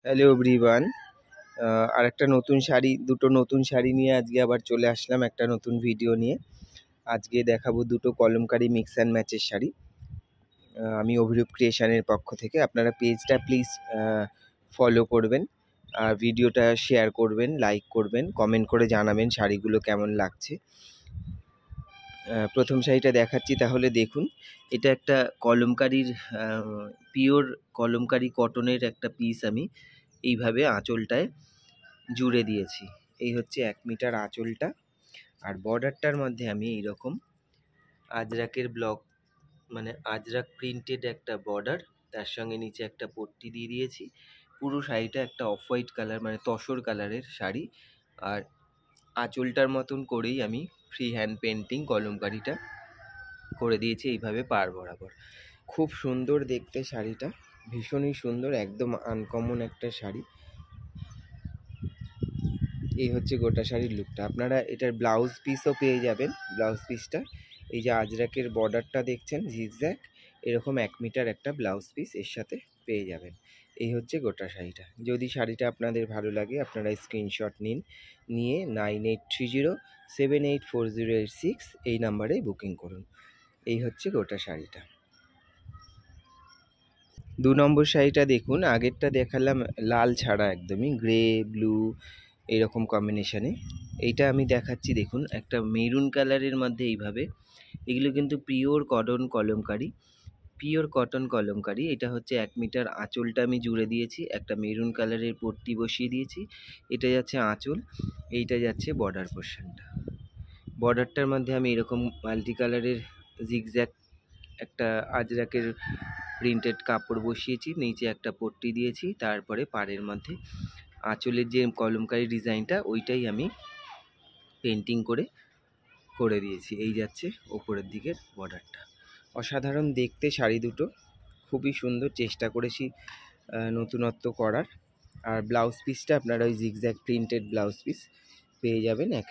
Hello everyone, আরেকটা নতুন শাড়ি, দুটো নতুন শাড়ি নিয়ে আজকে আবার চলে আসলাম একটা নতুন ভিডিও নিয়ে। আজকে দেখাবো দুটো কলমকারি মিক্স অ্যান্ড ম্যাচের শাড়ি। আমি অভিরূপ ক্রিয়েশনের পক্ষ থেকে। আপনারা পেজটা প্লিজ ফলো করবেন, আর ভিডিওটা শেয়ার করবেন, লাইক করবেন, কমেন্ট করে জানাবেন শাড়িগুলো কেমন লাগছে। প্রথম শাড়িটা দেখাচ্ছি, তাহলে দেখুন। এটা একটা কলমকারির পিওর কলমকারি কটনের একটা পিস আমি এইভাবে আঁচলটায় জুড়ে দিয়েছি। এই হচ্ছে 1 মিটার আঁচলটা, আর বর্ডারটার মধ্যে আমি এইরকম আজরাকের ব্লক মানে আজরাক প্রিন্টেড একটা বর্ডার, তার সঙ্গে নিচে একটা পট্টি দিয়ে দিয়েছি। পুরো শাড়িটা একটা অফ হোয়াইট কালার মানে তসর কালারের শাড়ি, আর আঁচলটার মতন করেই আমি ফ্রি হ্যান্ড পেন্টিং কলমকারিটা করে দিয়েছি এইভাবে পাড় বরাবর। খুব সুন্দর দেখতে শাড়িটা, ভীষণই সুন্দর, একদম আনকমন একটা শাড়ি। এই হচ্ছে গোটা শাড়ির লুকটা। আপনারা এটার ব্লাউজ পিসও পেয়ে যাবেন। ব্লাউজ পিসটা এই যে আজরাকের বর্ডারটা দেখছেন জিগজ্যাগ, এরকম 1 মিটার একটা ব্লাউজ পিস এর সাথে পেয়ে যাবেন। এই হচ্ছে গোটা শাড়িটা। যদি শাড়িটা আপনাদের ভালো লাগে আপনারা স্ক্রিনশট নিন, নিয়ে 9830784086 এই নাম্বারে বুকিং করুন। এই হচ্ছে গোটা শাড়িটা। 2 নম্বর শাড়িটা দেখুন। আগেরটা দেখালাম লাল ছাড়া, একদমই গ্রে ব্লু এইরকম কম্বিনেশানে। এইটা আমি দেখাচ্ছি দেখুন, একটা মেরুন কালারের মধ্যে এইভাবে। এগুলো কিন্তু pure cotton kalamkari, pure cotton kalamkari. এটা হচ্ছে 1 মিটার আঁচলটা আমি জুড়ে দিয়েছি, একটা মেরুন কালারের পট্টি বসিয়ে দিয়েছি। এটা যাচ্ছে আঁচল, এইটা যাচ্ছে বর্ডার পোর্শনটা। বর্ডারটার মধ্যে আমি এরকম মাল্টি কালারের জিগজ্যাগ একটা আজরাকের প্রিন্টেড কাপড় বসিয়েছি, নিচে একটা পট্টি দিয়েছি, তারপরে পাড়ের মধ্যে আঁচলের যে কলমকারি ডিজাইনটা ওইটাই আমি পেন্টিং করে দিয়েছি। এই যাচ্ছে ওপরের দিকের বর্ডারটা। অসাধারণ দেখতে শাড়ি দুটো, খুবই সুন্দর। চেষ্টা করেছি নতুনত্ব করার। আর ব্লাউজ পিসটা আপনারা ওই জিগজ্যাগ প্রিন্টেড ব্লাউজ পিস পেয়ে যাবেন 1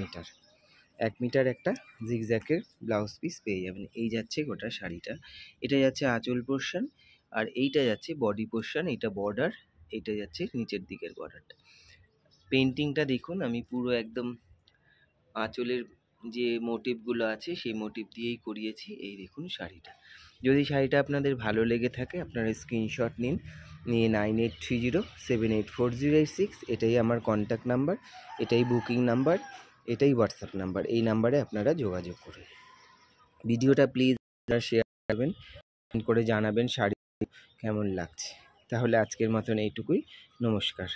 মিটার 1 মিটার একটা জিগজ্যাগের ব্লাউজ পিস পেয়ে যাবেন। এই যাচ্ছে গোটা শাড়িটা। এটা যাচ্ছে আঁচল পোর্শন, আর এইটা যাচ্ছে বডি পোর্শন। এইটা বর্ডার, এইটা যাচ্ছে নিচের দিকের বর্ডারটা। পেন্টিংটা দেখুন, আমি পুরো একদম আঁচলের যে মোটিভগুলো আছে সেই মোটিভ দিয়েই করিয়েছি। এই দেখুন শাড়িটা। যদি শাড়িটা আপনাদের ভালো লেগে থাকে আপনারা স্ক্রিনশট নিন, নিয়ে 9830784086 এটাই আমার কন্ট্যাক্ট নাম্বার, এটাই বুকিং নাম্বার, এটাই হোয়াটসঅ্যাপ নাম্বার। এই নাম্বারে আপনারা যোগাযোগ করুন। ভিডিওটা প্লিজ শেয়ার করবেন, করে জানাবেন শাড়ি কেমন লাগছে। তাহলে আজকের মতন এইটুকুই। নমস্কার।